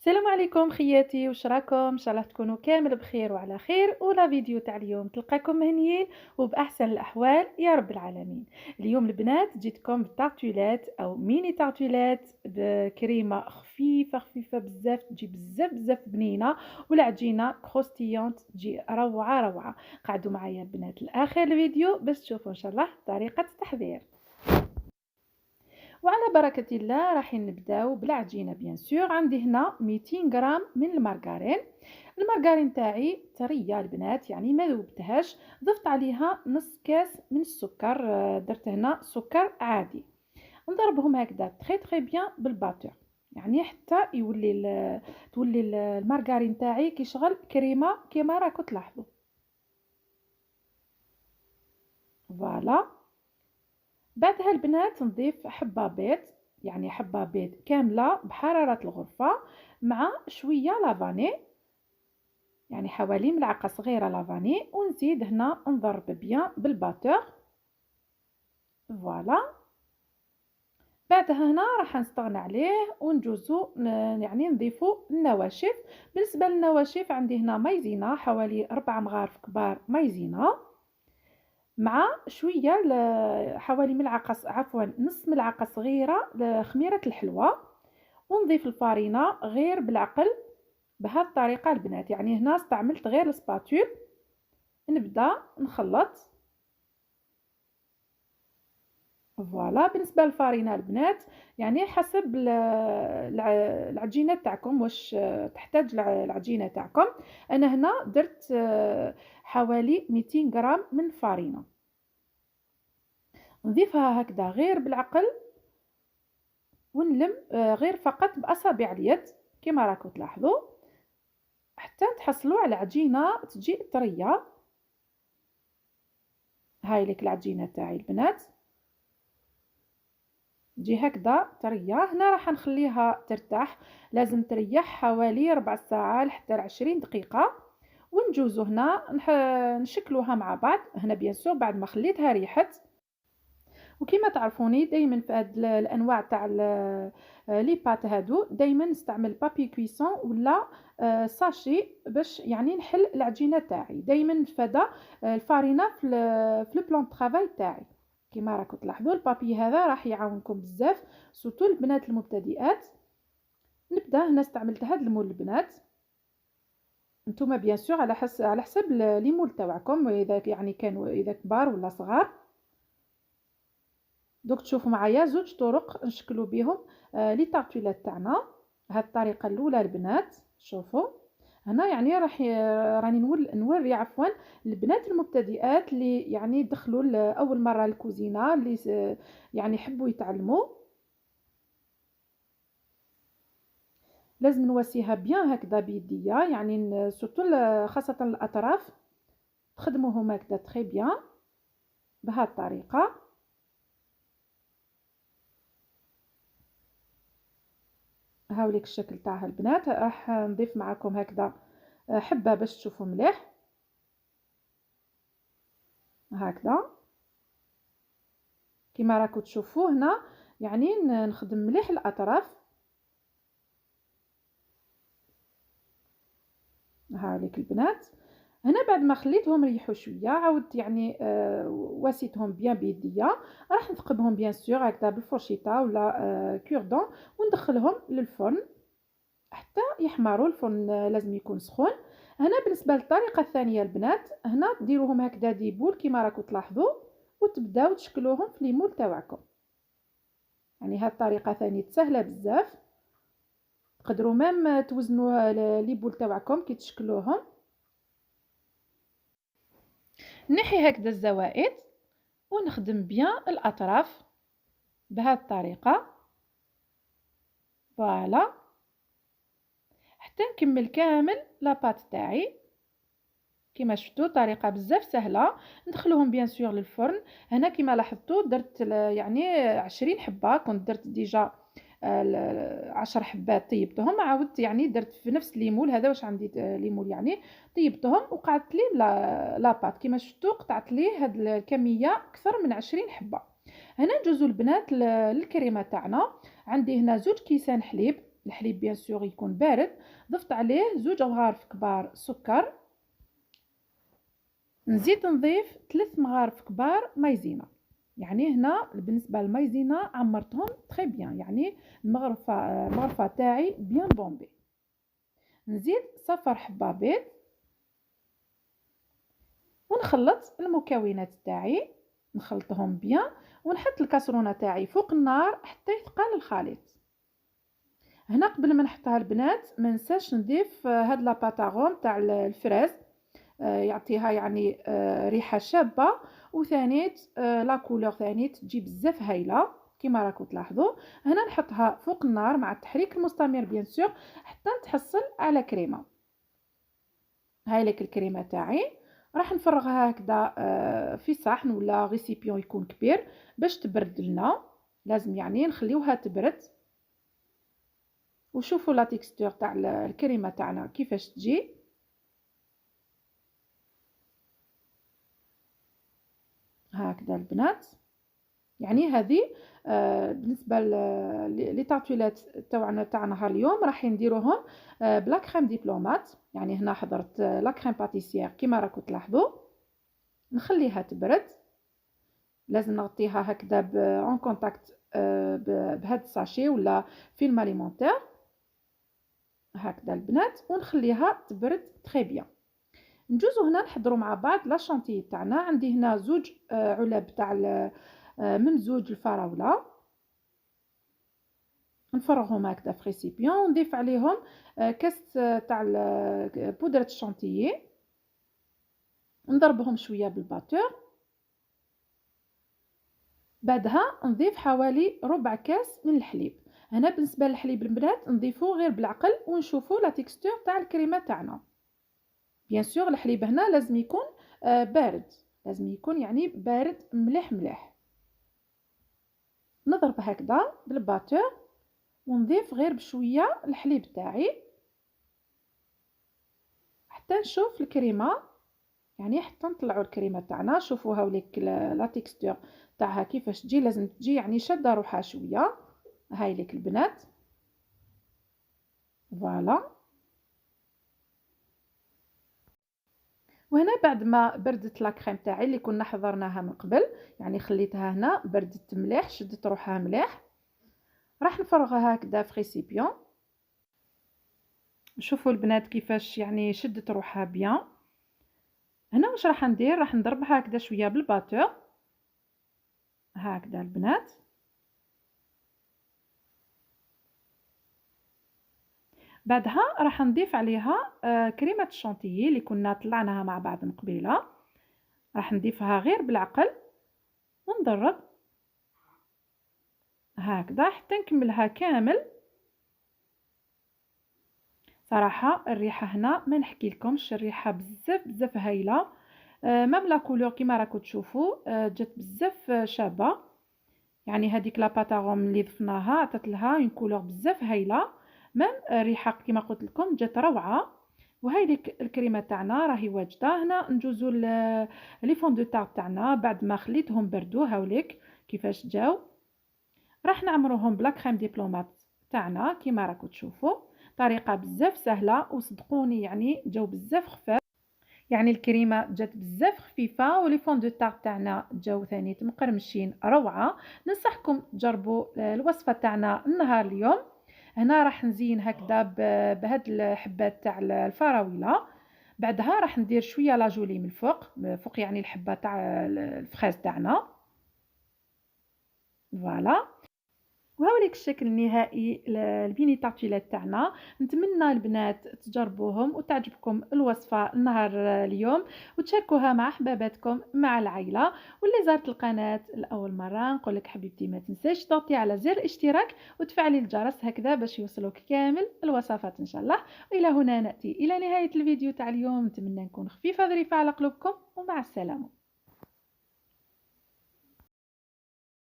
السلام عليكم خياتي، واش راكم؟ ان شاء الله تكونوا كامل بخير وعلى خير. ولا فيديو تاع اليوم تلقاكم مهنيين وباحسن الاحوال يا رب العالمين. اليوم البنات جيتكم بتارتولات او ميني تارتولات بكريمه خفيفه خفيفه بزاف، تجي بزاف بزاف بنينه، والعجينه كروستيونت تجي روعه روعه. قعدوا معايا البنات لاخر الفيديو باش تشوفوا ان شاء الله طريقه التحضير. وعلى بركة الله راح نبداو بالعجينة. بيان سور عندي هنا 200 غرام من المارغرين. المارغرين تاعي طرية البنات، يعني ما ذوبتهاش. ضفت عليها نص كاس من السكر، درت هنا سكر عادي. نضربهم هكذا تري تري بيان بالباتور، يعني حتى يولي تولي المارغرين تاعي كيشغل كريمه كيما راكم تلاحظوا. فوالا. بعدها البنات نضيف حبة بيض، يعني حبة بيض كاملة بحرارة الغرفة، مع شوية لافاني، يعني حوالي ملعقة صغيرة لافاني. ونزيد هنا نضرب بيان بالباتور. فوالا. بعدها هنا راح نستغنى عليه ونجوزو يعني نضيفو النواشف. بالنسبة للنواشف عندي هنا مايزينا، حوالي 4 مغارف كبار مايزينا، مع شويه حوالي ملعقه عفوا نص ملعقه صغيره لخميره الحلوى. ونضيف الفارينه غير بالعقل بهذه الطريقه البنات، يعني هنا استعملت غير السباتول. نبدا نخلط. فوالا. بالنسبه للفارينه البنات يعني حسب العجينه تاعكم، واش تحتاج العجينه تاعكم. انا هنا درت حوالي 200 غرام من الفارينه. نضيفها هكذا غير بالعقل، ونلم غير فقط بأصابع اليد كما راكم تلاحظوا، حتى تحصلوا على عجينة تجي طرية. هاي لك العجينة تاعي البنات، تجي هكذا طرية. هنا راح نخليها ترتاح، لازم تريح حوالي 4 ساعات حتى 20 دقيقة. ونجوزو هنا نشكلوها مع بعض. هنا بيان سور بعد ما خليتها ريحت. وكما تعرفوني دائما في هاد الانواع تاع لي بات هادو دائما نستعمل بابي كويسون ولا ساشي باش يعني نحل العجينه تاعي. دائما نتفادى الفارينه في البلان طرافاي تاعي. كما راكم تلاحظوا البابي هذا راح يعاونكم بزاف، سورتو البنات المبتدئات. نبدا هنا استعملت هاد المول البنات. نتوما بيان سور على حسب لي مول تاعكم، اذا يعني كانوا اذا كبار ولا صغار. دوك تشوفوا معايا زوج طرق نشكلوا بهم لي طارتولات تاعنا. هاد الطريقه الاولى البنات شوفوا هنا، يعني راني نوري عفوا البنات المبتدئات اللي يعني يدخلوا اول مره الكوزينه، اللي يعني يحبوا يتعلموا. لازم نواسيها بيان هكذا بيديا، يعني سورتو خاصه الاطراف تخدموهم هكذا تري بيان بهذه الطريقه. هاوليك الشكل تاعها البنات. راح نضيف معكم هكذا حبة باش تشوفوا مليح هكذا كما راكم تشوفوا هنا، يعني نخدم مليح الاطراف. هاوليك البنات. هنا بعد ما خليتهم يريحوا شويه عاودت يعني واسيتهم بيان بيديا. راح نثقبهم بيان سور هكذا بالفرشيطه ولا كوردون، وندخلهم للفرن حتى يحمروا. الفرن لازم يكون سخون. هنا بالنسبه للطريقه الثانيه البنات، هنا ديروهم هكذا ديبول كما راكم تلاحظوا، وتبداو تشكلوهم في لي مول تاعكم. يعني هاد الطريقه ثاني سهله بزاف، تقدروا ميم توزنوا لي بول تاعكم كي تشكلوهم. نحي هكذا الزوائد ونخدم بيان الاطراف بهذه الطريقه. فوالا حتى نكمل كامل لاباط تاعي. كما شفتوا طريقه بزاف سهله. ندخلوهم بيان سور للفرن. هنا كما لاحظتوا درت يعني 20 حبه، كنت درت ديجا 10 حبات طيبتهم، عاودت يعني درت في نفس ليمول هذا واش عندي ليمول، يعني طيبتهم وقعدت لي لاباط. كما شفتوا قطعت لي هاد الكميه اكثر من 20 حبه. هنا نجوزو البنات للكريمه تاعنا. عندي هنا 2 كيسان حليب، الحليب بيان سور يكون بارد، ضفت عليه 2 مغارف كبار سكر، نزيد نضيف 3 مغارف كبار مايزينا. يعني هنا بالنسبه للمايزينا عمرتهم تري بيان، يعني المغرفه تاعي بيان بومبي. نزيد صفر حبه بيض ونخلط المكونات تاعي، نخلطهم بيان ونحط الكاسرونه تاعي فوق النار حتى يثقل الخليط. هنا قبل ما نحطها البنات ما ننساش نضيف هاد لاباطاغون تاع الفراز، يعطيها يعني ريحه شابه، وثانيت لا كولور ثانيت تجي بزاف هايله كيما راكم تلاحظوا. هنا نحطها فوق النار مع التحريك المستمر بيان سور حتى نتحصل على كريمه. هاي لك الكريمه تاعي، راح نفرغها هكذا في صحن ولا ريسيبيون يكون كبير باش تبرد لنا. لازم يعني نخليوها تبرد. وشوفوا لا تيكستور تاع الكريمه تاعنا كيفاش تجي. هكذا البنات، يعني هذه بالنسبه لي طاطولات تاع نهار اليوم راح نديروهم بلا كريم دبلومات. يعني هنا حضرت لا كريم باتيسيير كيما راكم تلاحظوا. نخليها تبرد، لازم نغطيها هكذا اون كونتاكت بهذا الساشي ولا فيلم اليمونتير هكذا البنات، ونخليها تبرد تري بيان. نجوزو هنا نحضروا مع بعض لا شانتي تاعنا. عندي هنا 2 علب تاع ممزوج الفراوله، نفرغهم هكذا في ريسيبيون ونضيف عليهم كاس تاع بودره الشانتيي، نضربهم شويه بالباتور. بعدها نضيف حوالي ربع كاس من الحليب. هنا بالنسبه للحليب البنات نضيفوه غير بالعقل ونشوفوا لا تيكستور تاع الكريمه تاعنا. بيان سور الحليب هنا لازم يكون بارد، لازم يكون يعني بارد مليح مليح. نضرب هكذا بالباتور ونضيف غير بشويه الحليب تاعي حتى نشوف الكريمه، يعني حتى نطلعوا الكريمه تاعنا. شوفوا هاوليك لا تيكستور تاعها كيفاش تجي، لازم تجي يعني شاده روحها شويه. هاي لك البنات، فوالا. وهنا بعد ما بردت لا كريم تاعي اللي كنا حضرناها من قبل، يعني خليتها هنا بردت مليح شدت روحها مليح، راح نفرغها هكذا في ريسيبيون. شوفوا البنات كيفاش يعني شدت روحها بيان. هنا واش راح ندير، راح نضربها هكذا شويه بالباتور هكذا البنات. بعدها راح نضيف عليها كريمه الشانتيي اللي كنا طلعناها مع بعض من قبيله، راح نضيفها غير بالعقل ونضرب هكذا حتى نكملها كامل. صراحه الريحه هنا ما نحكي لكمش، الريحه بزاف بزاف هايله. ميم لا كولور كيما راكم تشوفوا جات بزاف شابه. يعني هذيك لا باتاغوم اللي ضفناها عطات لها اون كولور بزاف هايله. ميم الريحه كيما قلت لكم جات روعه. وهاي ديك الكريمه تاعنا راهي واجده. هنا نجوزو لي فون دو تارت تاعنا بعد ما خليتهم بردو. هاوليك كيفاش جاو. راح نعمروهم بلا كريم دبلومات تاعنا كيما راكم تشوفوا. طريقه بزاف سهله وصدقوني يعني جاو بزاف خفاف. يعني الكريمه جات بزاف خفيفه ولي فون دو تارت تاعنا جاو ثاني مقرمشين روعه. ننصحكم تجربوا الوصفه تاعنا النهار اليوم. هنا راح نزين هكذا بهاد الحبات تاع الفراوله. بعدها راح ندير شويه لاجولي من فوق يعني الحبه تاع الفخاز تاعنا. فوالا. وهاوليك الشكل النهائي البيني تارتيلات تاعنا. نتمنى البنات تجربوهم وتعجبكم الوصفه النهار اليوم وتشاركوها مع احباباتكم مع العائله. واللي زارت القناه لاول مره نقول لك حبيبتي ما تنساش تضغطي على زر الاشتراك وتفعلي الجرس هكذا باش يوصلوك كامل الوصفات ان شاء الله. والى هنا ناتي الى نهايه الفيديو تاع اليوم. نتمنى نكون خفيفه ظريفه على قلوبكم ومع السلامه.